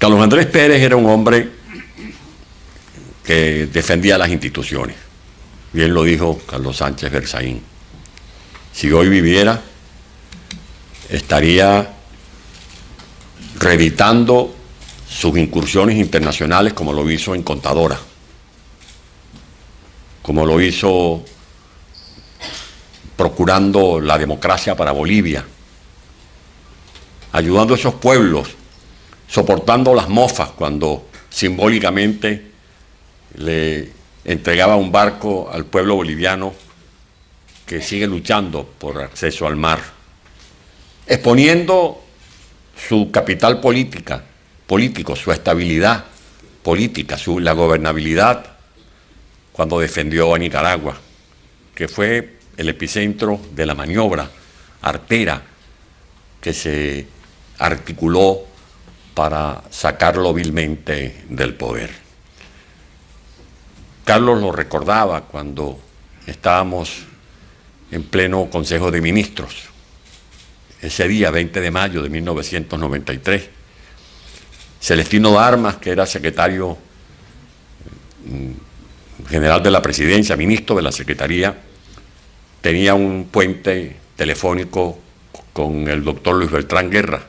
Carlos Andrés Pérez era un hombre que defendía las instituciones. Bien lo dijo Carlos Sánchez Berzaín. Si hoy viviera, estaría reeditando sus incursiones internacionales como lo hizo en Contadora, como lo hizo procurando la democracia para Bolivia, ayudando a esos pueblos, soportando las mofas cuando simbólicamente le entregaba un barco al pueblo boliviano que sigue luchando por acceso al mar, exponiendo su capital político, su estabilidad política, la gobernabilidad, cuando defendió a Nicaragua, que fue el epicentro de la maniobra artera que se articuló para sacarlo vilmente del poder. Carlos lo recordaba cuando estábamos en pleno Consejo de Ministros, ese día, 20 de mayo de 1993. Celestino Darmas, que era secretario general de la Presidencia, ministro de la Secretaría, tenía un puente telefónico con el doctor Luis Beltrán Guerra,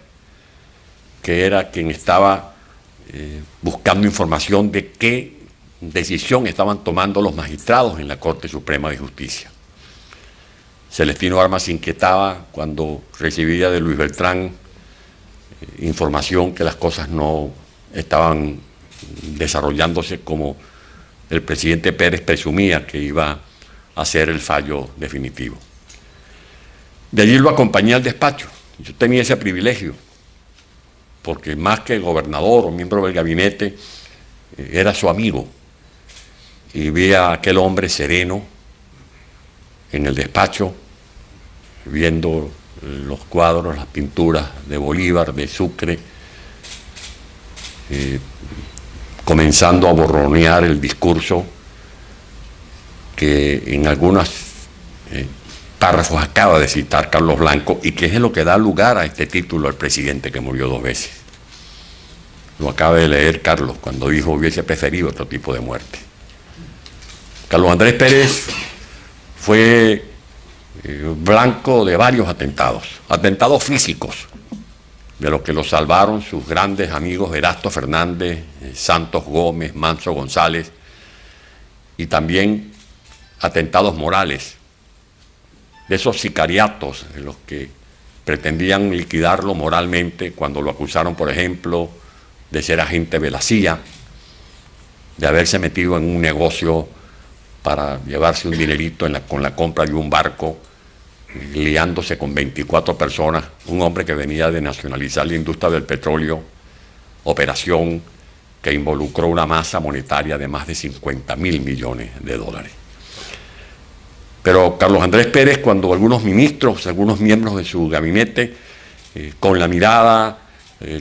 que era quien estaba buscando información de qué decisión estaban tomando los magistrados en la Corte Suprema de Justicia. Celestino Darmas se inquietaba cuando recibía de Luis Beltrán información que las cosas no estaban desarrollándose como el presidente Pérez presumía que iba a ser el fallo definitivo. De allí lo acompañé al despacho. Yo tenía ese privilegio, porque más que gobernador o miembro del gabinete, era su amigo. Y vi a aquel hombre sereno en el despacho, viendo los cuadros, las pinturas de Bolívar, de Sucre, comenzando a borronear el discurso que en algunos párrafos acaba de citar Carlos Blanco y que es lo que da lugar a este título al presidente que murió 2 veces. Lo acaba de leer Carlos cuando dijo hubiese preferido otro tipo de muerte. Carlos Andrés Pérez fue blanco de varios atentados físicos, de los que lo salvaron sus grandes amigos Erasto Fernández, Santos Gómez, Manso González, y también atentados morales, de esos sicariatos de los que pretendían liquidarlo moralmente cuando lo acusaron, por ejemplo, de ser agente de la CIA, de haberse metido en un negocio para llevarse un dinerito con la compra de un barco, liándose con 24 personas, un hombre que venía de nacionalizar la industria del petróleo, operación que involucró una masa monetaria de más de 50.000 millones de dólares. Pero Carlos Andrés Pérez, cuando algunos ministros, algunos miembros de su gabinete, con la mirada,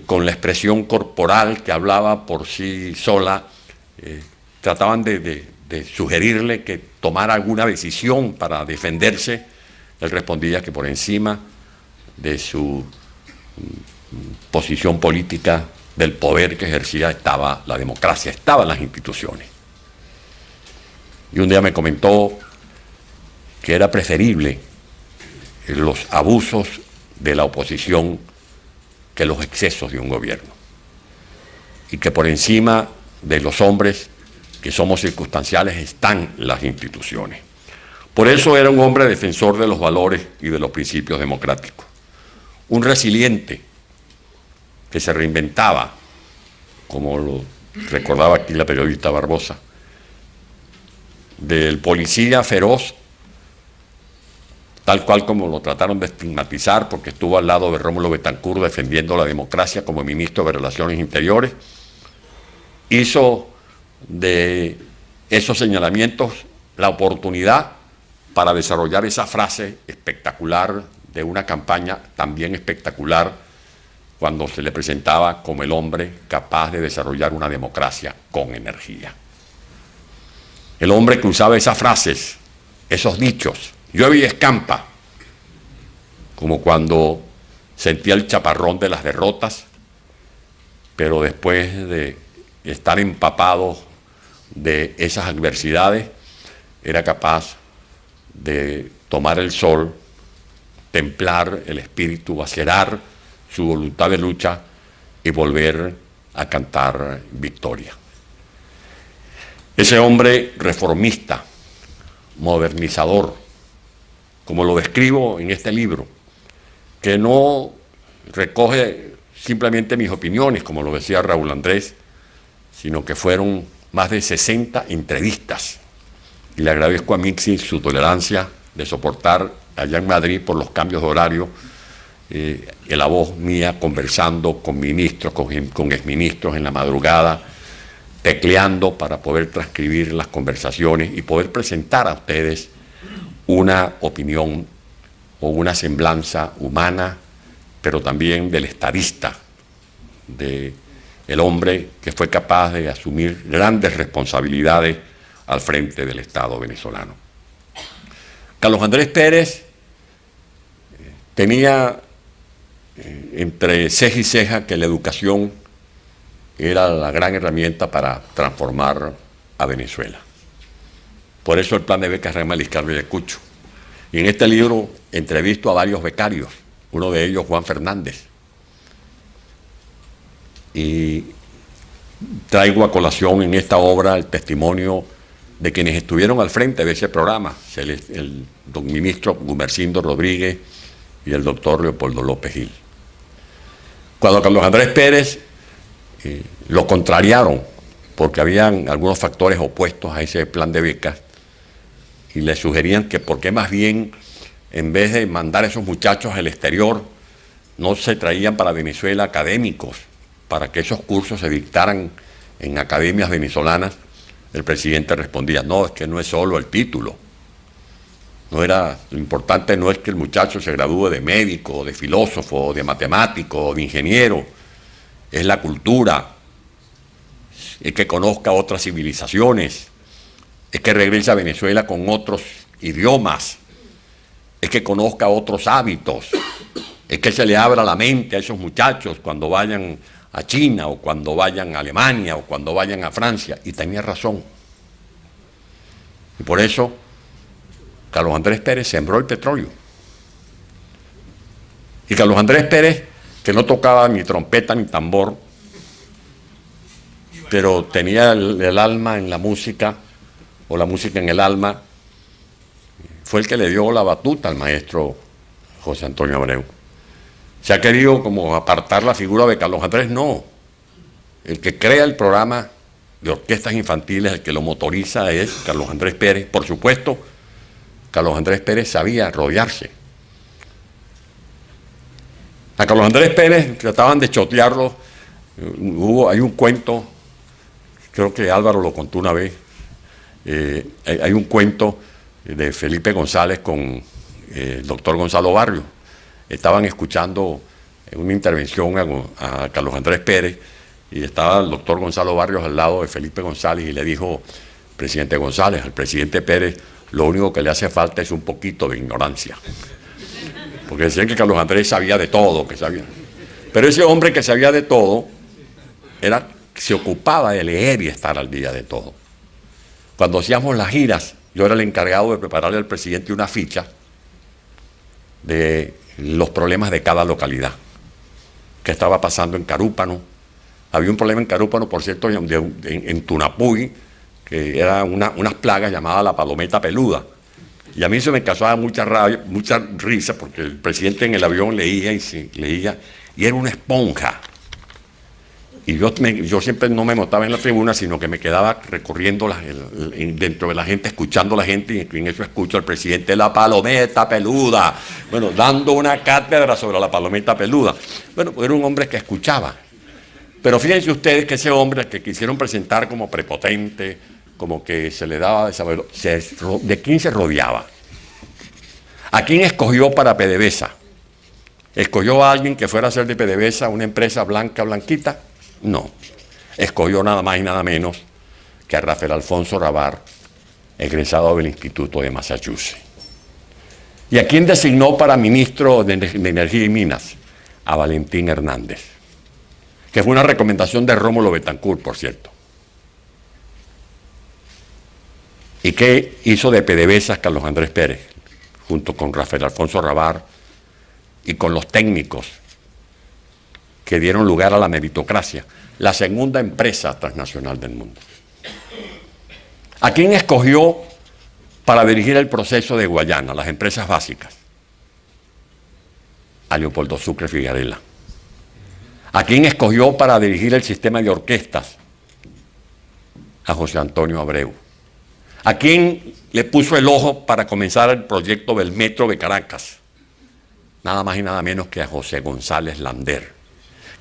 con la expresión corporal que hablaba por sí sola, trataban de sugerirle que tomara alguna decisión para defenderse, él respondía que por encima de su posición política, del poder que ejercía, estaba la democracia, estaban las instituciones. Y un día me comentó que era preferible los abusos de la oposición que los excesos de un gobierno. Y que por encima de los hombres que somos circunstanciales están las instituciones. Por eso era un hombre defensor de los valores y de los principios democráticos. Un resiliente que se reinventaba, como lo recordaba aquí la periodista Barbosa, del policía feroz, tal cual como lo trataron de estigmatizar porque estuvo al lado de Rómulo Betancourt defendiendo la democracia como ministro de Relaciones Interiores, hizo de esos señalamientos la oportunidad para desarrollar esa frase espectacular de una campaña también espectacular cuando se le presentaba como el hombre capaz de desarrollar una democracia con energía. El hombre que usaba esas frases, esos dichos, llueve y escampa, como cuando sentía el chaparrón de las derrotas, pero después de estar empapado de esas adversidades, era capaz de tomar el sol, templar el espíritu, acerar su voluntad de lucha y volver a cantar victoria. Ese hombre reformista, modernizador, como lo describo en este libro, que no recoge simplemente mis opiniones, como lo decía Raúl Andrés, sino que fueron más de 60 entrevistas. Y le agradezco a Mixi su tolerancia de soportar allá en Madrid por los cambios de horario, la voz mía conversando con ministros, con exministros en la madrugada, tecleando para poder transcribir las conversaciones y poder presentar a ustedes una opinión o una semblanza humana, pero también del estadista, del hombre que fue capaz de asumir grandes responsabilidades al frente del Estado venezolano. Carlos Andrés Pérez tenía entre ceja y ceja que la educación era la gran herramienta para transformar a Venezuela. Por eso el plan de becas Real Mariscal de Cucho. Y en este libro entrevisto a varios becarios, uno de ellos Juan Fernández. Y traigo a colación en esta obra el testimonio de quienes estuvieron al frente de ese programa, el don ministro Gumersindo Rodríguez y el doctor Leopoldo López Gil. Cuando Carlos Andrés Pérez lo contrariaron, porque habían algunos factores opuestos a ese plan de becas, y le sugerían que por qué más bien, en vez de mandar a esos muchachos al exterior, no se traían para Venezuela académicos, para que esos cursos se dictaran en academias venezolanas. El presidente respondía, no, es que no es solo el título. Lo importante no es que el muchacho se gradúe de médico, de filósofo, de matemático, de ingeniero, es la cultura, es que conozca otras civilizaciones, es que regrese a Venezuela con otros idiomas, es que conozca otros hábitos, es que se le abra la mente a esos muchachos cuando vayan a China o cuando vayan a Alemania o cuando vayan a Francia. Y tenía razón. Y por eso Carlos Andrés Pérez sembró el petróleo. Y Carlos Andrés Pérez, que no tocaba ni trompeta ni tambor, pero tenía el alma en la música, o la música en el alma, fue el que le dio la batuta al maestro José Antonio Abreu. Se ha querido como apartar la figura de Carlos Andrés, no. El que crea el programa de orquestas infantiles, el que lo motoriza es Carlos Andrés Pérez. Por supuesto, Carlos Andrés Pérez sabía rodearse. A Carlos Andrés Pérez trataban de chotearlo. Hay un cuento, creo que Álvaro lo contó una vez, hay un cuento de Felipe González con el doctor Gonzalo Barrios. Estaban escuchando una intervención a Carlos Andrés Pérez y estaba el doctor Gonzalo Barrios al lado de Felipe González y le dijo, presidente González, al presidente Pérez lo único que le hace falta es un poquito de ignorancia. Porque decían que Carlos Andrés sabía de todo, que sabía. Pero ese hombre que sabía de todo se ocupaba de leer y estar al día de todo. Cuando hacíamos las giras, yo era el encargado de prepararle al presidente una ficha de los problemas de cada localidad. ¿Qué estaba pasando en Carúpano? Había un problema en Carúpano, por cierto, en Tunapuy, que era unas plagas llamadas la palometa peluda. Y a mí se me causaba mucha rabia, mucha risa, porque el presidente en el avión leía, y era una esponja. Y yo siempre no me montaba en la tribuna, sino que me quedaba recorriendo dentro de la gente, escuchando a la gente, y en eso escucho al presidente, la palometa peluda. Bueno, dando una cátedra sobre la palometa peluda. Bueno, pues era un hombre que escuchaba. Pero fíjense ustedes que ese hombre que quisieron presentar como prepotente, como que se le daba ¿de quién se rodeaba? ¿A quién escogió para PDVSA? ¿Escogió a alguien que fuera a hacer de PDVSA una empresa blanquita? No, escogió nada más y nada menos que a Rafael Alfonso Rabar, egresado del Instituto de Massachusetts. ¿Y a quién designó para ministro de Energía y Minas? A Valentín Hernández, que fue una recomendación de Rómulo Betancourt, por cierto. ¿Y qué hizo de PDVSA Carlos Andrés Pérez, junto con Rafael Alfonso Rabar y con los técnicos que dieron lugar a la meritocracia? La segunda empresa transnacional del mundo. ¿A quién escogió para dirigir el proceso de Guayana, las empresas básicas? A Leopoldo Sucre Figarela. ¿A quién escogió para dirigir el sistema de orquestas? A José Antonio Abreu. ¿A quién le puso el ojo para comenzar el proyecto del Metro de Caracas? Nada más y nada menos que a José González Lander,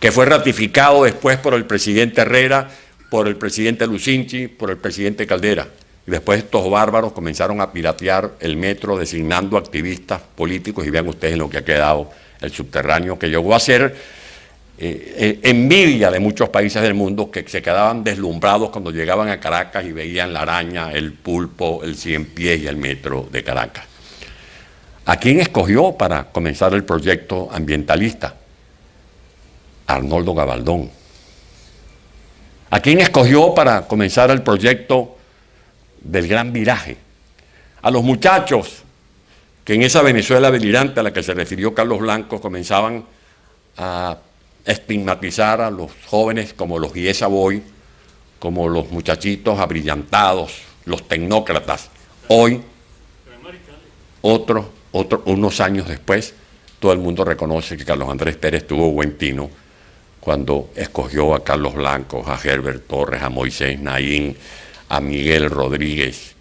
que fue ratificado después por el presidente Herrera, por el presidente Lucinchi, por el presidente Caldera. Y después estos bárbaros comenzaron a piratear el metro, designando activistas políticos, y vean ustedes en lo que ha quedado el subterráneo, que llegó a ser envidia de muchos países del mundo, que se quedaban deslumbrados cuando llegaban a Caracas y veían la araña, el pulpo, el 100 pies y el metro de Caracas. ¿A quién escogió para comenzar el proyecto ambientalista? Arnoldo Gabaldón. ¿A quién escogió para comenzar el proyecto del Gran Viraje? A los muchachos que en esa Venezuela delirante a la que se refirió Carlos Blanco comenzaban a estigmatizar a los jóvenes como los Iesa Boy, como los muchachitos abrillantados, los tecnócratas. Hoy, unos años después, todo el mundo reconoce que Carlos Andrés Pérez tuvo buen tino cuando escogió a Carlos Blanco, a Herbert Torres, a Moisés Naín, a Miguel Rodríguez,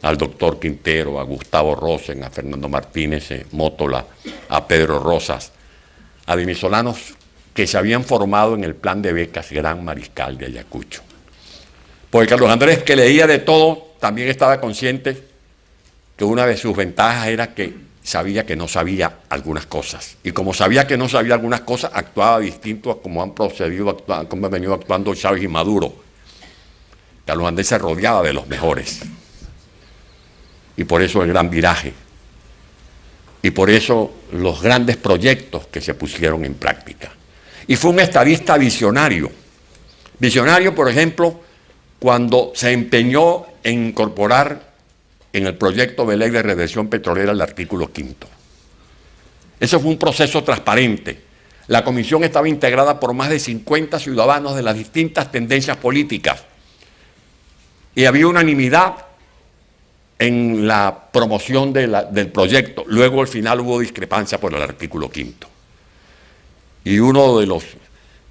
al doctor Quintero, a Gustavo Rosen, a Fernando Martínez Mótola, a Pedro Rosas, a venezolanos que se habían formado en el plan de becas Gran Mariscal de Ayacucho. Porque Carlos Andrés, que leía de todo, también estaba consciente que una de sus ventajas era que sabía que no sabía algunas cosas. Y como sabía que no sabía algunas cosas, actuaba distinto a como han procedido, como han venido actuando Chávez y Maduro. Carlos Andrés se rodeaba de los mejores. Y por eso el Gran Viraje. Y por eso los grandes proyectos que se pusieron en práctica. Y fue un estadista visionario. Visionario, por ejemplo, cuando se empeñó en incorporar en el proyecto de ley de redención petrolera el artículo 5º. Eso fue un proceso transparente. La comisión estaba integrada por más de 50 ciudadanos de las distintas tendencias políticas. Y había unanimidad en la promoción del proyecto. Luego, al final, hubo discrepancia por el artículo 5º. Y uno de los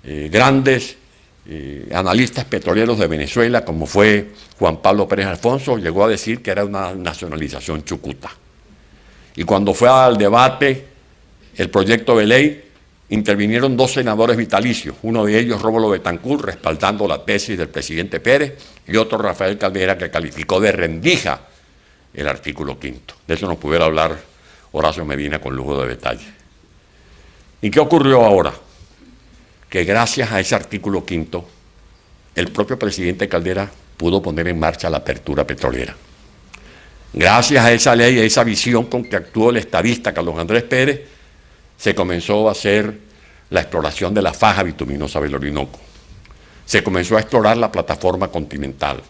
grandes analistas petroleros de Venezuela, como fue Juan Pablo Pérez Alfonso, llegó a decir que era una nacionalización chucuta. Y cuando fue al debate el proyecto de ley, intervinieron 2 senadores vitalicios, uno de ellos Rómulo Betancourt, respaldando la tesis del presidente Pérez, y otro Rafael Caldera, que calificó de rendija el artículo 5º. De eso nos pudiera hablar Horacio Medina con lujo de detalle. ¿Y qué ocurrió ahora? Que gracias a ese artículo 5º, el propio presidente Caldera pudo poner en marcha la apertura petrolera. Gracias a esa ley, a esa visión con que actuó el estadista Carlos Andrés Pérez, se comenzó a hacer la exploración de la faja bituminosa del Orinoco. Se comenzó a explorar la plataforma continental.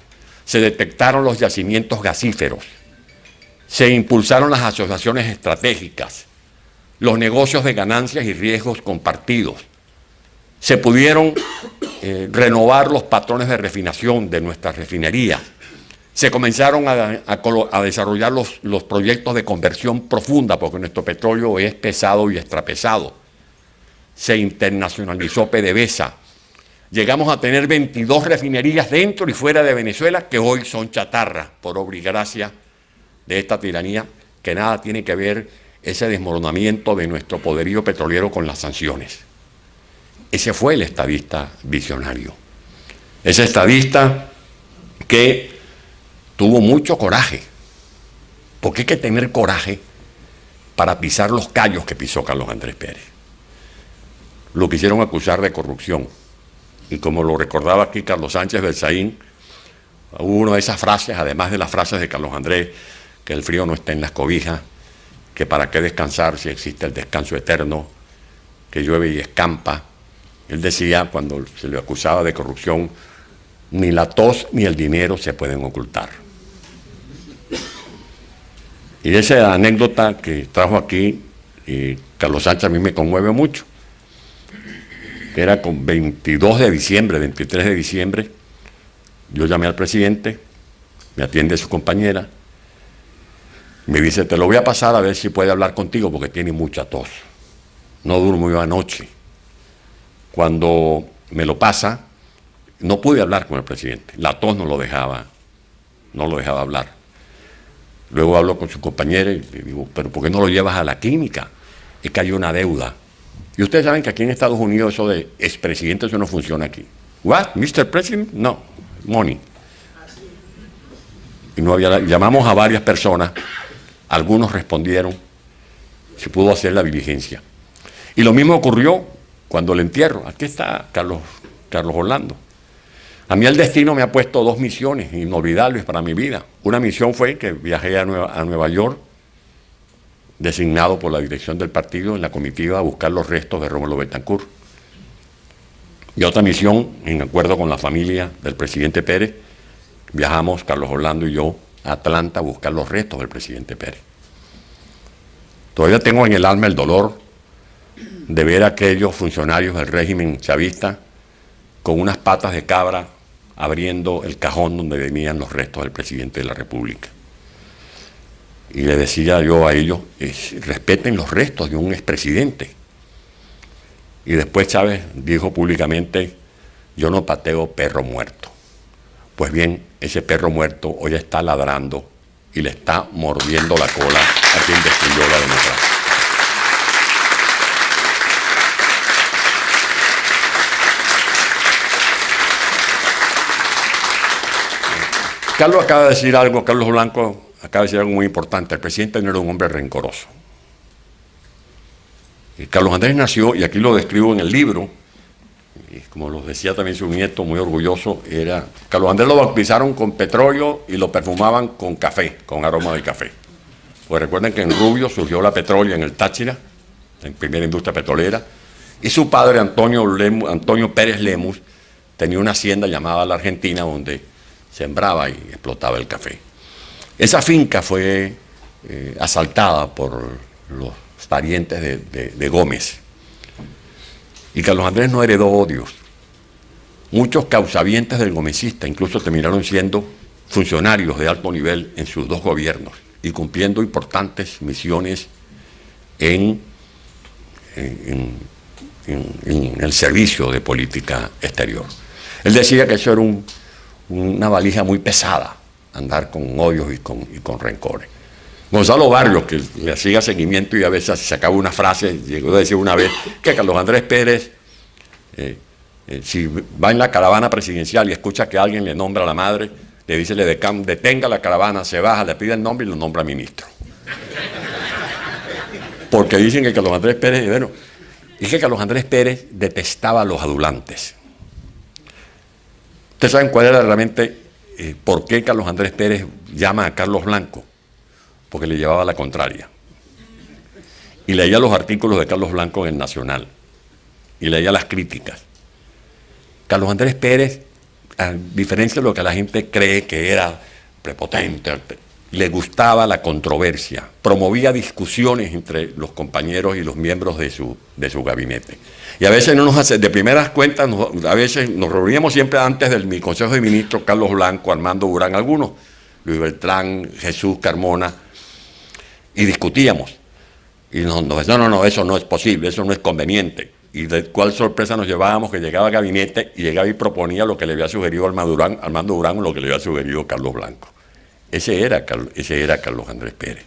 Se detectaron los yacimientos gasíferos. Se impulsaron las asociaciones estratégicas, los negocios de ganancias y riesgos compartidos. Se pudieron renovar los patrones de refinación de nuestras refinerías. Se comenzaron a desarrollar los proyectos de conversión profunda, porque nuestro petróleo es pesado y extrapesado. Se internacionalizó PDVSA. Llegamos a tener 22 refinerías dentro y fuera de Venezuela que hoy son chatarra, por obra y gracia de esta tiranía, que nada tiene que ver ese desmoronamiento de nuestro poderío petrolero con las sanciones. Ese fue el estadista visionario. Ese estadista que tuvo mucho coraje, porque hay que tener coraje para pisar los callos que pisó Carlos Andrés Pérez. Lo quisieron acusar de corrupción. Y como lo recordaba aquí Carlos Sánchez Belsaín, hubo una de esas frases, además de las frases de Carlos Andrés, que el frío no está en las cobijas, que para qué descansar si existe el descanso eterno, que llueve y escampa, Él decía, cuando se le acusaba de corrupción, ni la tos ni el dinero se pueden ocultar. Y esa anécdota que trajo aquí Carlos Sánchez a mí me conmueve mucho. Era con 22 de diciembre, 23 de diciembre, yo llamé al presidente, me atiende su compañera, me dice, te lo voy a pasar a ver si puede hablar contigo porque tiene mucha tos. No durmió anoche. Cuando me lo pasa, no pude hablar con el presidente. La tos no lo dejaba hablar. Luego hablo con su compañera y le digo, pero ¿por qué no lo llevas a la clínica? Es que hay una deuda. Y ustedes saben que aquí en Estados Unidos eso de expresidente, eso no funciona aquí. ¿What? ¿Mr. President? No. Money. Y no había, llamamos a varias personas, algunos respondieron, se pudo hacer la diligencia. Y lo mismo ocurrió cuando el entierro. Aquí está Carlos Orlando. A mí el destino me ha puesto dos misiones inolvidables para mi vida. Una misión fue que viajé a Nueva York, designado por la dirección del partido en la comitiva a buscar los restos de Rómulo Betancourt. Y otra misión, en acuerdo con la familia del presidente Pérez, viajamos, Carlos Orlando y yo, a Atlanta a buscar los restos del presidente Pérez. Todavía tengo en el alma el dolor de ver a aquellos funcionarios del régimen chavista con unas patas de cabra abriendo el cajón donde venían los restos del presidente de la República. Y le decía yo a ellos, respeten los restos de un expresidente. Y después Chávez dijo públicamente, yo no pateo perro muerto. Pues bien, ese perro muerto hoy está ladrando y le está mordiendo la cola a quien destruyó la democracia. Carlos acaba de decir algo, Carlos Blanco acaba de decir algo muy importante. El presidente no era un hombre rencoroso. Y Carlos Andrés nació, y aquí lo describo en el libro, y como lo decía también su nieto, muy orgulloso, Carlos Andrés lo bautizaron con petróleo y lo perfumaban con café, con aroma de café. Pues recuerden que en Rubio surgió la petrólea en el Táchira, en primera industria petrolera, y su padre, Antonio Pérez Lemus, tenía una hacienda llamada La Argentina, donde sembraba y explotaba el café. Esa finca fue asaltada por los parientes de Gómez. Y Carlos Andrés no heredó odios. Muchos causavientes del gomecista incluso terminaron siendo funcionarios de alto nivel en sus dos gobiernos y cumpliendo importantes misiones en el servicio de política exterior. Él decía que eso era una valija muy pesada, andar con odios y con rencores. Gonzalo Barrios, que le hacía seguimiento y a veces sacaba una frase, llegó a decir una vez que Carlos Andrés Pérez, si va en la caravana presidencial y escucha que alguien le nombra a la madre, le dice, detenga la caravana, se baja, le pide el nombre y lo nombra ministro. Porque dicen que Carlos Andrés Pérez, bueno, es que Carlos Andrés Pérez detestaba a los adulantes. ¿Ustedes saben cuál era realmente por qué Carlos Andrés Pérez llama a Carlos Blanco? Porque le llevaba la contraria. Y leía los artículos de Carlos Blanco en el Nacional. Y leía las críticas. Carlos Andrés Pérez, a diferencia de lo que la gente cree que era prepotente, le gustaba la controversia. Promovía discusiones entre los compañeros y los miembros de su gabinete. Y a veces no nos hace, de primeras cuentas, a veces nos reuníamos siempre antes de mi Consejo de Ministros, Carlos Blanco, Armando Durán, algunos, Luis Beltrán, Jesús Carmona, y discutíamos. Y nos decían, no, eso no es posible, eso no es conveniente. Y de cuál sorpresa nos llevábamos, que llegaba al gabinete y llegaba y proponía lo que le había sugerido Armando Durán o lo que le había sugerido Carlos Blanco. Ese era Carlos Andrés Pérez.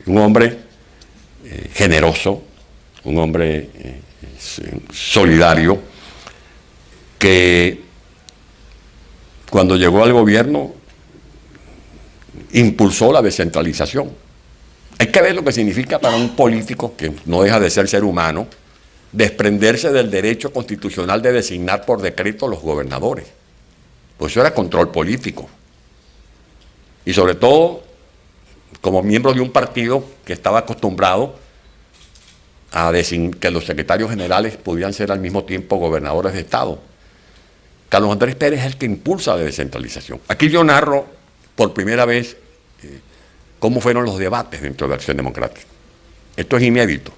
Un hombre generoso, un hombre solidario, que cuando llegó al gobierno impulsó la descentralización. Hay que ver lo que significa para un político, que no deja de ser humano, desprenderse del derecho constitucional de designar por decreto a los gobernadores. Pues eso era control político. Y sobre todo, como miembro de un partido que estaba acostumbrado que los secretarios generales podían ser al mismo tiempo gobernadores de Estado. Carlos Andrés Pérez es el que impulsa la descentralización. Aquí yo narro por primera vez cómo fueron los debates dentro de Acción Democrática. Esto es inédito,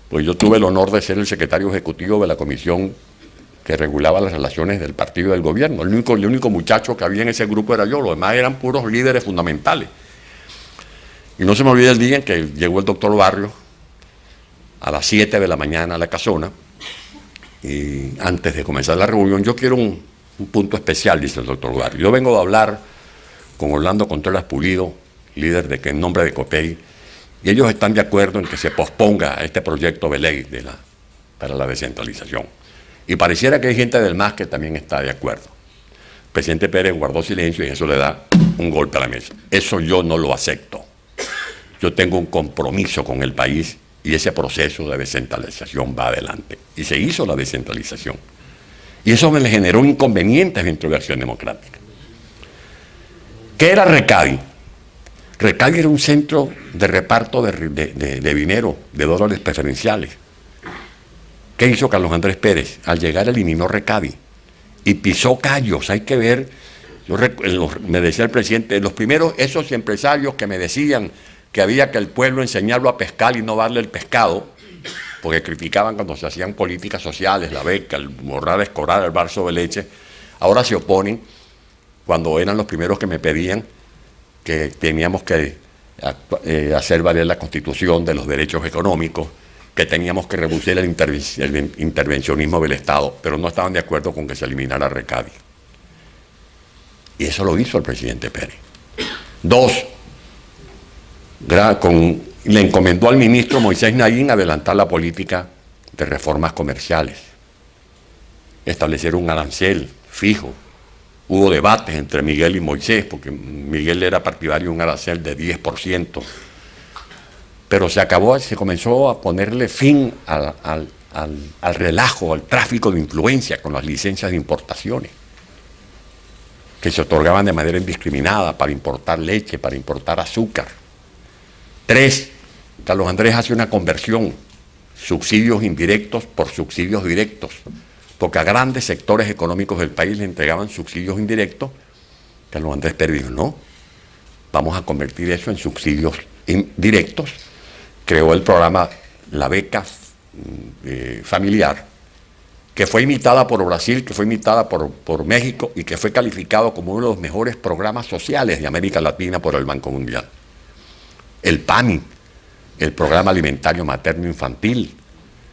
pues yo tuve el honor de ser el secretario ejecutivo de la comisión que regulaba las relaciones del partido y del gobierno. El único muchacho que había en ese grupo era yo, los demás eran puros líderes fundamentales. Y no se me olvida el día en que llegó el doctor Barrios a las 7 de la mañana a la casona, y antes de comenzar la reunión, yo quiero un punto especial, dice el doctor Barrios. Yo vengo de hablar con Orlando Contreras Pulido, líder en nombre de COPEI, y ellos están de acuerdo en que se posponga este proyecto de ley para la descentralización. Y pareciera que hay gente del MAS que también está de acuerdo. El presidente Pérez guardó silencio y eso le da un golpe a la mesa. Eso yo no lo acepto. Yo tengo un compromiso con el país y ese proceso de descentralización va adelante. Y se hizo la descentralización. Y eso me le generó inconvenientes dentro de Acción Democrática. ¿Qué era Recadi? Recadi era un centro de reparto de dinero, de dólares preferenciales. ¿Qué hizo Carlos Andrés Pérez? Al llegar eliminó Recadi y pisó callos. Hay que ver, me decía el presidente, los primeros esos empresarios que me decían que había que el pueblo enseñarlo a pescar y no darle el pescado, porque criticaban cuando se hacían políticas sociales, la beca, el borrar escorar, el vaso de leche, ahora se oponen cuando eran los primeros que me pedían que teníamos que hacer valer la Constitución de los derechos económicos, que teníamos que reducir el intervencionismo del Estado, pero no estaban de acuerdo con que se eliminara Recadi. Y eso lo hizo el presidente Pérez. Dos, le encomendó al ministro Moisés Naín adelantar la política de reformas comerciales, establecer un arancel fijo. Hubo debates entre Miguel y Moisés, porque Miguel era partidario de un arancel de 10%, pero se comenzó a ponerle fin al relajo, al tráfico de influencia con las licencias de importaciones, que se otorgaban de manera indiscriminada para importar leche, para importar azúcar. 3, Carlos Andrés hace una conversión, subsidios indirectos por subsidios directos, porque a grandes sectores económicos del país le entregaban subsidios indirectos. Carlos Andrés Pérez dijo, no, vamos a convertir eso en subsidios directos. Creó el programa La Beca Familiar, que fue imitada por Brasil, que fue imitada por México y que fue calificado como uno de los mejores programas sociales de América Latina por el Banco Mundial. El PAMI, el Programa Alimentario Materno Infantil,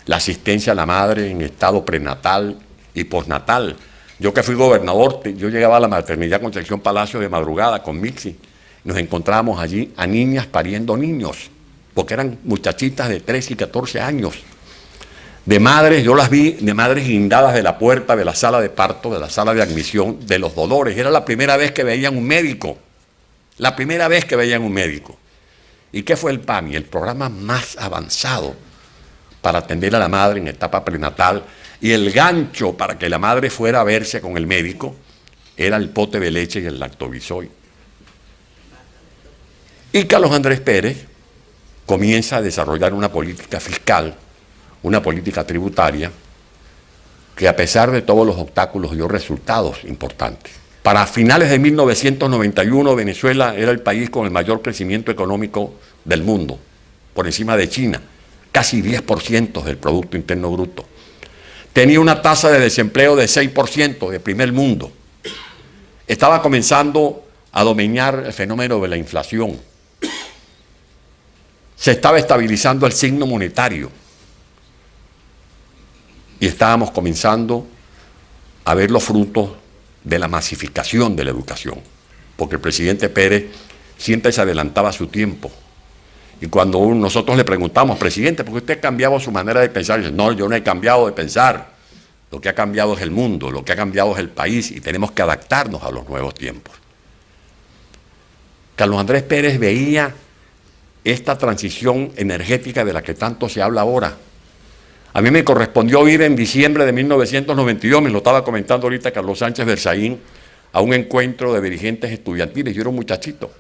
la asistencia a la madre en estado prenatal y postnatal. Yo que fui gobernador, yo llegaba a la maternidad Concepción Palacio de madrugada con Mixi. Nos encontrábamos allí a niñas pariendo niños, porque eran muchachitas de 13 y 14 años. De madres, yo las vi, de madres guindadas de la puerta de la sala de parto, de la sala de admisión, de los dolores. Era la primera vez que veían un médico. La primera vez que veían un médico. ¿Y qué fue el PAMI? El programa más avanzado para atender a la madre en etapa prenatal, y el gancho para que la madre fuera a verse con el médico era el pote de leche y el lactobisoid. Y Carlos Andrés Pérez comienza a desarrollar una política fiscal, una política tributaria, que a pesar de todos los obstáculos dio resultados importantes. Para finales de 1991, Venezuela era el país con el mayor crecimiento económico del mundo, por encima de China, casi 10% del Producto Interno Bruto. Tenía una tasa de desempleo de 6% de primer mundo. Estaba comenzando a dominar el fenómeno de la inflación. Se estaba estabilizando el signo monetario. Y estábamos comenzando a ver los frutos de la masificación de la educación, porque el presidente Pérez siempre se adelantaba a su tiempo. Y cuando nosotros le preguntamos, presidente, ¿por qué usted ha cambiado su manera de pensar? Y dice, no, yo no he cambiado de pensar. Lo que ha cambiado es el mundo, lo que ha cambiado es el país y tenemos que adaptarnos a los nuevos tiempos. Carlos Andrés Pérez veía esta transición energética de la que tanto se habla ahora. A mí me correspondió ir en diciembre de 1992, me lo estaba comentando ahorita Carlos Sánchez Berzaín, a un encuentro de dirigentes estudiantiles. Yo era un muchachito.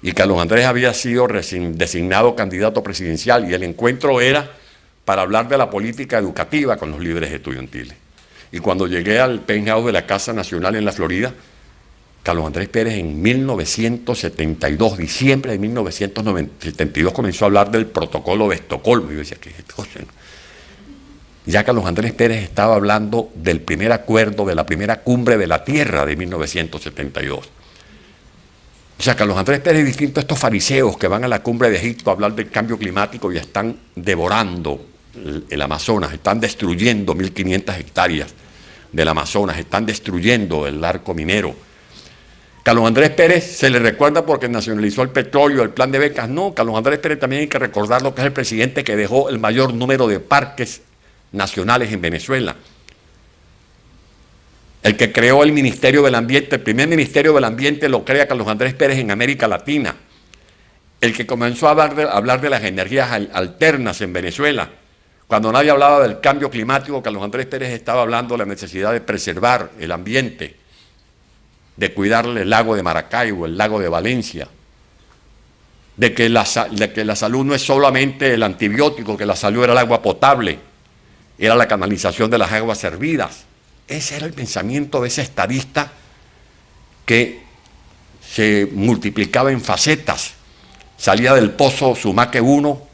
Y Carlos Andrés había sido designado candidato presidencial y el encuentro era para hablar de la política educativa con los líderes estudiantiles. Y cuando llegué al penthouse de la Casa Nacional en la Florida, Carlos Andrés Pérez en 1972, diciembre de 1972, comenzó a hablar del protocolo de Estocolmo. Y yo decía, ¿qué es esto? Ya Carlos Andrés Pérez estaba hablando del primer acuerdo, de la primera cumbre de la Tierra de 1972. O sea, Carlos Andrés Pérez es distinto a estos fariseos que van a la cumbre de Egipto a hablar del cambio climático y están devorando el Amazonas, están destruyendo 1.500 hectáreas del Amazonas, están destruyendo el arco minero. Carlos Andrés Pérez se le recuerda porque nacionalizó el petróleo, el plan de becas. No, Carlos Andrés Pérez también hay que recordarlo que es el presidente que dejó el mayor número de parques nacionales en Venezuela. El que creó el Ministerio del Ambiente, el primer Ministerio del Ambiente lo crea Carlos Andrés Pérez en América Latina. El que comenzó a hablar de las energías alternas en Venezuela. Cuando nadie hablaba del cambio climático, Carlos Andrés Pérez estaba hablando de la necesidad de preservar el ambiente, de cuidarle el lago de Maracaibo, el lago de Valencia, de que la salud no es solamente el antibiótico, que la salud era el agua potable, era la canalización de las aguas servidas. Ese era el pensamiento de ese estadista que se multiplicaba en facetas. Salía del pozo Sumaque 1,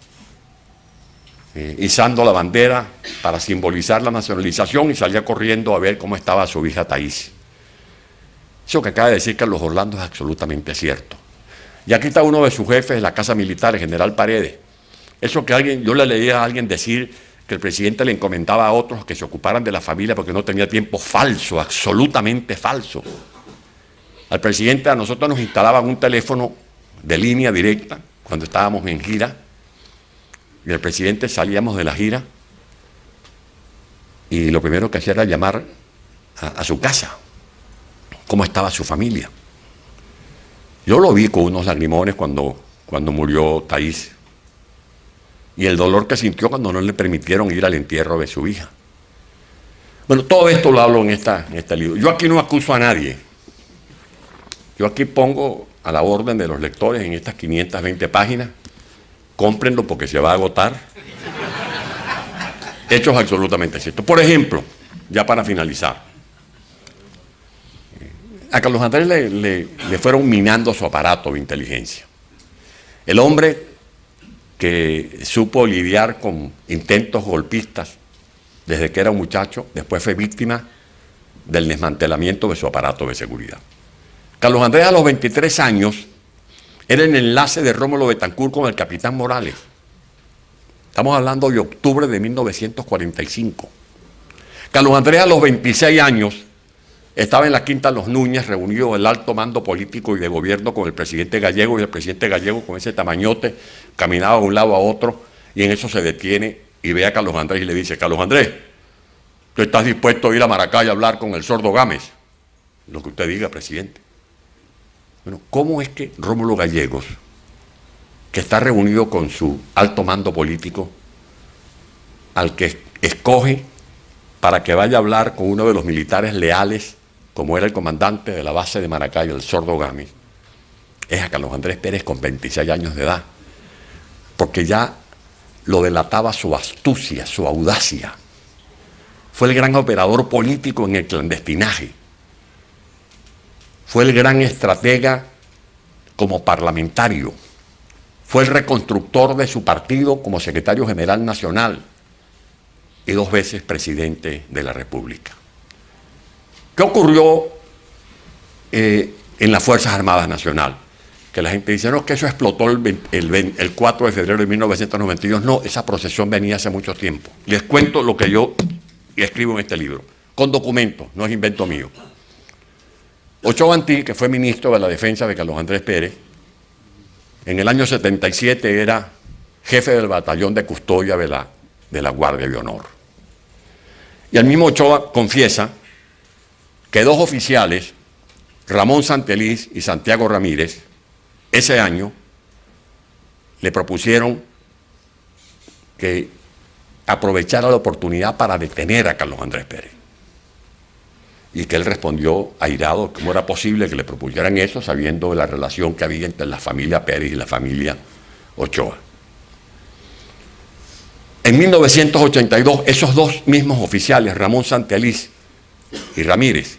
izando la bandera para simbolizar la nacionalización y salía corriendo a ver cómo estaba su hija Thaís. Eso que acaba de decir Carlos Orlando es absolutamente cierto. Y aquí está uno de sus jefes de la Casa Militar, el general Paredes. Eso que yo le leía a alguien decir que el presidente le encomendaba a otros que se ocuparan de la familia porque no tenía tiempo. Falso, absolutamente falso. Al presidente, a nosotros nos instalaban un teléfono de línea directa cuando estábamos en gira, y el presidente salíamos de la gira y lo primero que hacía era llamar a su casa, cómo estaba su familia. Yo lo vi con unos lagrimones cuando murió Thaís, y el dolor que sintió cuando no le permitieron ir al entierro de su hija. Bueno, todo esto lo hablo en este libro. Yo aquí no acuso a nadie. Yo aquí pongo a la orden de los lectores en estas 520 páginas, cómprenlo porque se va a agotar, hechos absolutamente ciertos. Por ejemplo, ya para finalizar, a Carlos Andrés le fueron minando su aparato de inteligencia. El hombre que supo lidiar con intentos golpistas desde que era un muchacho, después fue víctima del desmantelamiento de su aparato de seguridad. Carlos Andrés a los 23 años era el enlace de Rómulo Betancourt con el capitán Morales. Estamos hablando de octubre de 1945. Carlos Andrés a los 26 años estaba en la Quinta Los Núñez, reunido el alto mando político y de gobierno con el presidente Gallego, y el presidente Gallego con ese tamañote caminaba de un lado a otro, y en eso se detiene y ve a Carlos Andrés y le dice: Carlos Andrés, ¿tú estás dispuesto a ir a Maracay a hablar con el sordo Gámez? Lo que usted diga, presidente. Bueno, ¿cómo es que Rómulo Gallegos, que está reunido con su alto mando político, al que escoge para que vaya a hablar con uno de los militares leales, como era el comandante de la base de Maracay, el sordo Gámez, es a Carlos Andrés Pérez con 26 años de edad? Porque ya lo delataba su astucia, su audacia. Fue el gran operador político en el clandestinaje. Fue el gran estratega como parlamentario. Fue el reconstructor de su partido como secretario general nacional y 2 veces presidente de la República. ¿Qué ocurrió en las Fuerzas Armadas Nacionales? Que la gente dice, no, que eso explotó el 4 de febrero de 1992. No, esa procesión venía hace mucho tiempo. Les cuento lo que yo escribo en este libro, con documentos, no es invento mío. Ochoa Antí, que fue ministro de la Defensa de Carlos Andrés Pérez, en el año 77 era jefe del batallón de custodia de la Guardia de Honor. Y el mismo Ochoa confiesa que 2 oficiales, Ramón Santeliz y Santiago Ramírez, ese año le propusieron que aprovechara la oportunidad para detener a Carlos Andrés Pérez. Y que él respondió airado, cómo era posible que le propusieran eso, sabiendo de la relación que había entre la familia Pérez y la familia Ochoa. En 1982, esos dos mismos oficiales, Ramón Santeliz y Ramírez,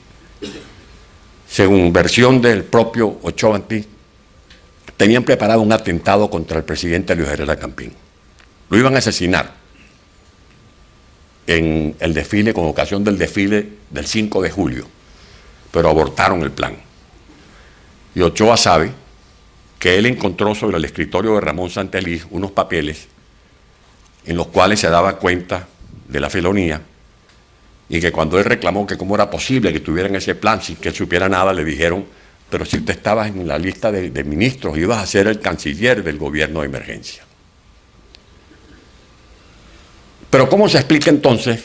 según versión del propio Ochoa Antí, tenían preparado un atentado contra el presidente Luis Herrera Campín. Lo iban a asesinar en el desfile, con ocasión del desfile del 5 de julio, pero abortaron el plan. Y Ochoa sabe que él encontró sobre el escritorio de Ramón Santeliz unos papeles en los cuales se daba cuenta de la felonía, y que cuando él reclamó que cómo era posible que tuvieran ese plan sin que él supiera nada, le dijeron: pero si usted estaba en la lista de ministros, ibas a ser el canciller del gobierno de emergencia. Pero ¿cómo se explica entonces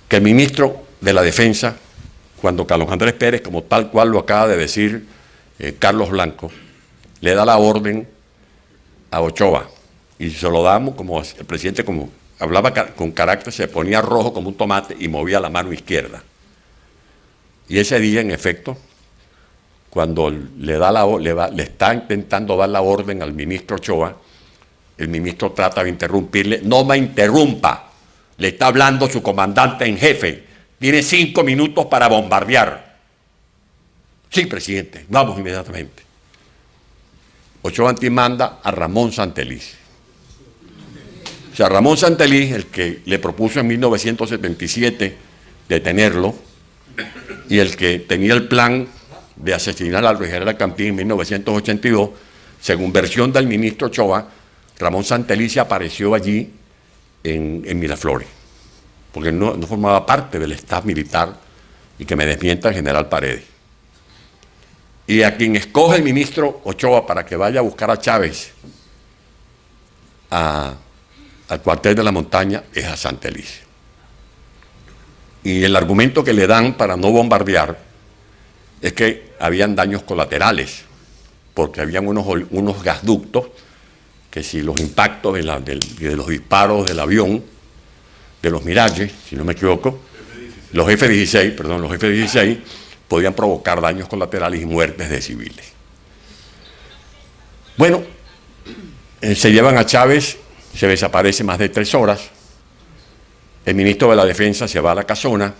que el ministro de la Defensa, cuando Carlos Andrés Pérez, como tal cual lo acaba de decir Carlos Blanco, le da la orden a Ochoa, y se lo damos como el presidente, como hablaba con carácter, se ponía rojo como un tomate y movía la mano izquierda? Y ese día, en efecto, cuando le está intentando dar la orden al ministro Ochoa, el ministro trata de interrumpirle. No me interrumpa, le está hablando su comandante en jefe, tiene 5 minutos para bombardear. Sí, presidente, vamos inmediatamente. Ochoa Antí manda a Ramón Santeliz. O sea, Ramón Santeliz, el que le propuso en 1977 detenerlo, y el que tenía el plan de asesinar a Luis Herrera Campín en 1982, según versión del ministro Ochoa, Ramón Santeliz apareció allí en Miraflores, porque no formaba parte del staff militar, y que me desmienta el general Paredes. Y a quien escoge el ministro Ochoa para que vaya a buscar a Chávez al cuartel de la montaña es a Santeliz. Y el argumento que le dan para no bombardear es que habían daños colaterales, porque habían unos gasductos que, si los impactos de los disparos del avión, de los Mirage, si no me equivoco, los F-16, podían provocar daños colaterales y muertes de civiles. Bueno, se llevan a Chávez, se desaparece más de 3 horas, el ministro de la Defensa se va a la casona,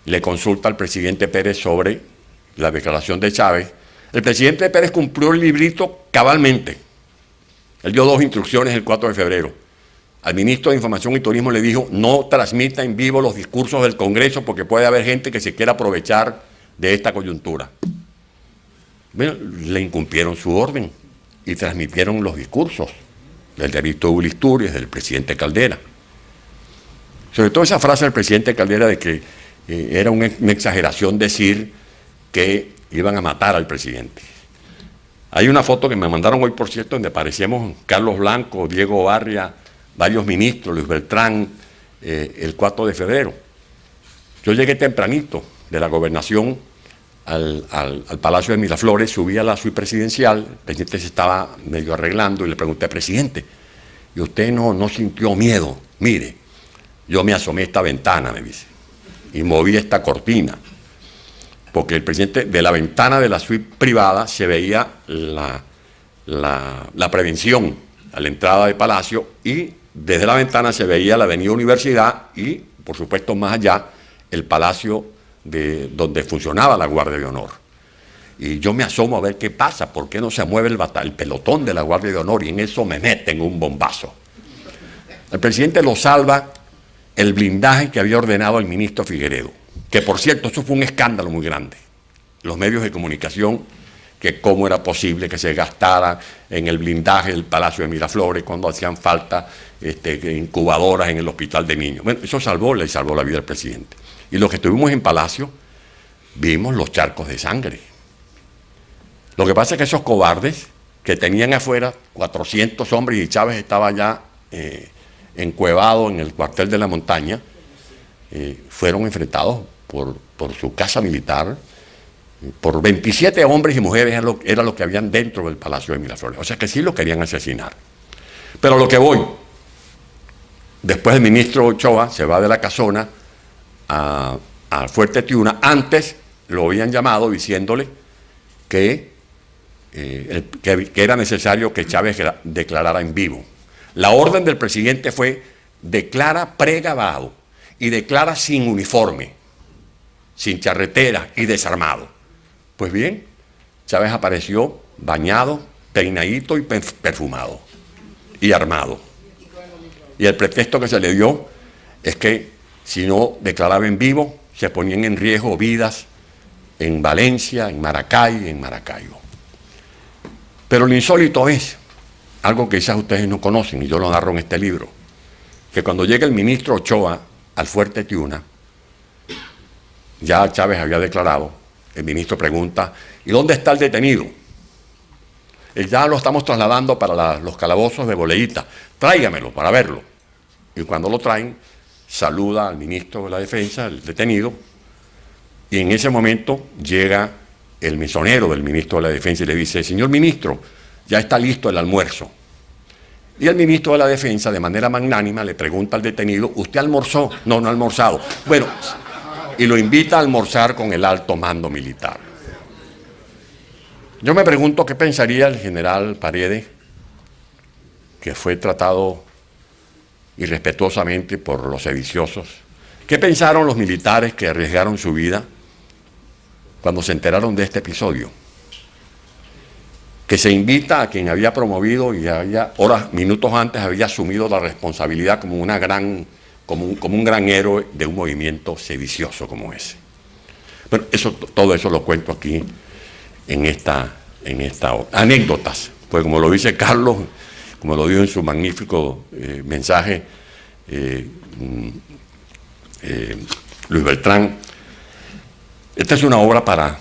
le consulta al presidente Pérez sobre la declaración de Chávez. El presidente Pérez cumplió el librito cabalmente. Él dio 2 instrucciones el 4 de febrero. Al ministro de Información y Turismo le dijo: no transmita en vivo los discursos del Congreso, porque puede haber gente que se quiera aprovechar de esta coyuntura. Bueno, le incumplieron su orden y transmitieron los discursos del ministro Uliasturiz, del presidente Caldera. Sobre todo esa frase del presidente Caldera de que era una exageración decir que iban a matar al presidente. Hay una foto que me mandaron hoy, por cierto, donde aparecíamos Carlos Blanco, Diego Barria, varios ministros, Luis Beltrán, el 4 de febrero. Yo llegué tempranito de la gobernación al Palacio de Miraflores, subí a la suite presidencial, el presidente se estaba medio arreglando y le pregunté: presidente, ¿y usted no sintió miedo? Mire, yo me asomé a esta ventana, me dice, y moví esta cortina, porque el presidente, de la ventana de la suite privada se veía la prevención a la entrada del Palacio, y desde la ventana se veía la avenida Universidad y, por supuesto, más allá, el Palacio donde funcionaba la Guardia de Honor. Y yo me asomo a ver qué pasa, por qué no se mueve el pelotón de la Guardia de Honor, y en eso me meten un bombazo. El presidente lo salva el blindaje que había ordenado el ministro Figueredo, que, por cierto, eso fue un escándalo muy grande. Los medios de comunicación, que cómo era posible que se gastara en el blindaje del Palacio de Miraflores cuando hacían falta incubadoras en el hospital de niños. Bueno, eso le salvó la vida al presidente. Y los que estuvimos en Palacio vimos los charcos de sangre. Lo que pasa es que esos cobardes que tenían afuera 400 hombres, y Chávez estaba ya encuevado en el cuartel de la montaña, fueron enfrentados por su casa militar, por 27 hombres y mujeres, era lo que habían dentro del Palacio de Miraflores. O sea que sí lo querían asesinar. Pero lo que voy, después el ministro Ochoa se va de la casona a Fuerte Tiuna. Antes lo habían llamado diciéndole que era necesario que Chávez declarara en vivo. La orden del presidente fue: declara pregrabado y declara sin uniforme, sin charretera y desarmado. Pues bien, Chávez apareció bañado, peinadito y perfumado y armado. Y el pretexto que se le dio es que si no declaraba en vivo, se ponían en riesgo vidas en Valencia, en Maracay, en Maracaibo. Pero lo insólito es algo que quizás ustedes no conocen, y yo lo narro en este libro, que cuando llega el ministro Ochoa al Fuerte Tiuna, ya Chávez había declarado, el ministro pregunta: ¿y dónde está el detenido? Ya lo estamos trasladando para los calabozos de Boleíta, tráigamelo para verlo. Y cuando lo traen, saluda al ministro de la Defensa, el detenido, y en ese momento llega el mesonero del ministro de la Defensa y le dice: señor ministro, ya está listo el almuerzo. Y el ministro de la Defensa, de manera magnánima, le pregunta al detenido: ¿usted almorzó? No, no ha almorzado. Bueno, y lo invita a almorzar con el alto mando militar. Yo me pregunto qué pensaría el general Paredes, que fue tratado irrespetuosamente por los sediciosos. ¿Qué pensaron los militares que arriesgaron su vida cuando se enteraron de este episodio? Que se invita a quien había promovido y había minutos antes había asumido la responsabilidad como un gran héroe de un movimiento sedicioso como ese. Bueno, todo eso lo cuento aquí en esta obra. Anécdotas, pues como lo dice Carlos, como lo dijo en su magnífico mensaje Luis Beltrán, esta es una obra para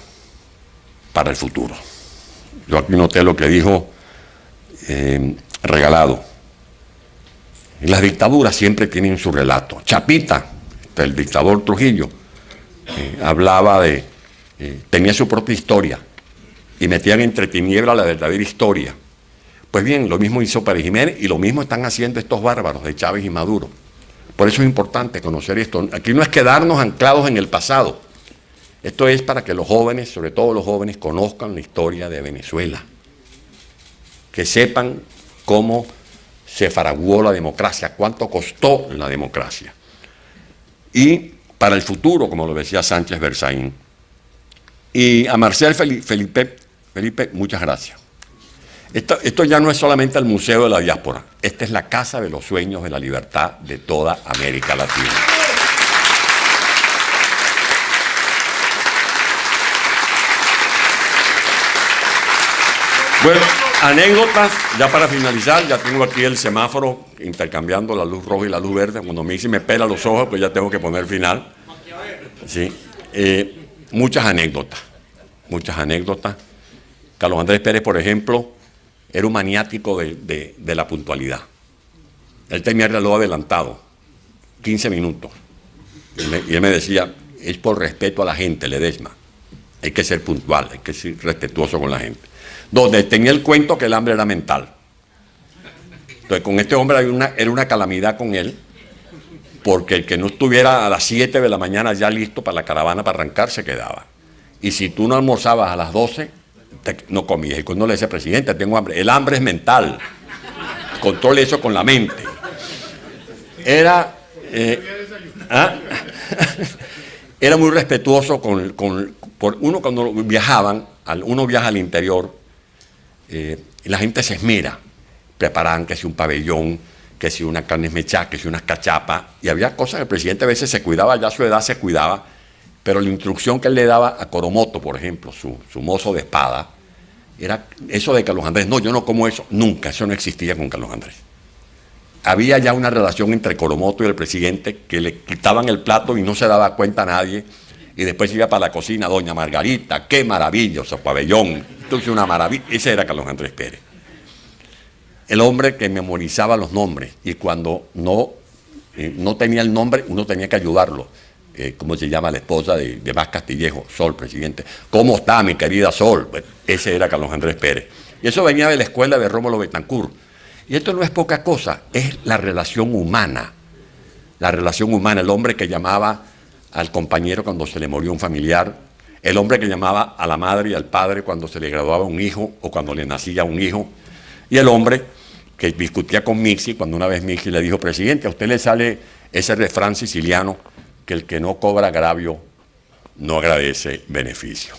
el futuro. Yo aquí noté lo que dijo Regalado. Las dictaduras siempre tienen su relato. Chapita, el dictador Trujillo, hablaba tenía su propia historia y metían entre tinieblas la verdadera historia. Pues bien, lo mismo hizo Pérez Jiménez y lo mismo están haciendo estos bárbaros de Chávez y Maduro. Por eso es importante conocer esto. Aquí no es quedarnos anclados en el pasado. Esto es para que los jóvenes, sobre todo los jóvenes, conozcan la historia de Venezuela. Que sepan cómo se fraguó la democracia, cuánto costó la democracia. Y para el futuro, como lo decía Sánchez Berzaín. Y a Marcel Felipe, muchas gracias. Esto ya no es solamente el Museo de la Diáspora, esta es la casa de los sueños de la libertad de toda América Latina. Bueno, anécdotas, ya para finalizar, ya tengo aquí el semáforo intercambiando la luz roja y la luz verde. Cuando me dice me pela los ojos, pues ya tengo que poner final. Sí. Muchas anécdotas. Carlos Andrés Pérez, por ejemplo, era un maniático de la puntualidad. Él tenía el reloj adelantado, 15 minutos. Y él me decía: es por respeto a la gente, Ledesma. Hay que ser puntual, hay que ser respetuoso con la gente. Donde tenía el cuento que el hambre era mental. Entonces, con este hombre era una calamidad con él, porque el que no estuviera a las 7 de la mañana ya listo para la caravana para arrancar, se quedaba. Y si tú no almorzabas a las 12, no comías. Y cuando le decía: presidente, tengo hambre. El hambre es mental. Controle eso con la mente. Era muy respetuoso por uno cuando viajaban. Uno viaja al interior, la gente se esmera. Preparaban que si un pabellón, que si una carne mechada, que si unas cachapas. Y había cosas que el presidente a veces se cuidaba, ya a su edad se cuidaba. Pero la instrucción que él le daba a Coromoto, por ejemplo, su mozo de espada, era eso de Carlos Andrés. No, yo no como eso. Nunca, eso no existía con Carlos Andrés. Había ya una relación entre Coromoto y el presidente que le quitaban el plato y no se daba cuenta a nadie. Y después iba para la cocina: doña Margarita, qué maravilloso pabellón. Entonces una maravilla. Ese era Carlos Andrés Pérez. El hombre que memorizaba los nombres y cuando no tenía el nombre, uno tenía que ayudarlo. ¿Cómo se llama la esposa de Vaz Castillejo? Sol, presidente. ¿Cómo está mi querida Sol? Bueno, ese era Carlos Andrés Pérez. Y eso venía de la escuela de Rómulo Betancourt. Y esto no es poca cosa, es la relación humana. La relación humana, el hombre que llamaba al compañero cuando se le murió un familiar, el hombre que llamaba a la madre y al padre cuando se le graduaba un hijo o cuando le nacía un hijo, y el hombre que discutía con Mixi, cuando una vez Mixi le dijo, presidente, a usted le sale ese refrán siciliano que el que no cobra agravio no agradece beneficio.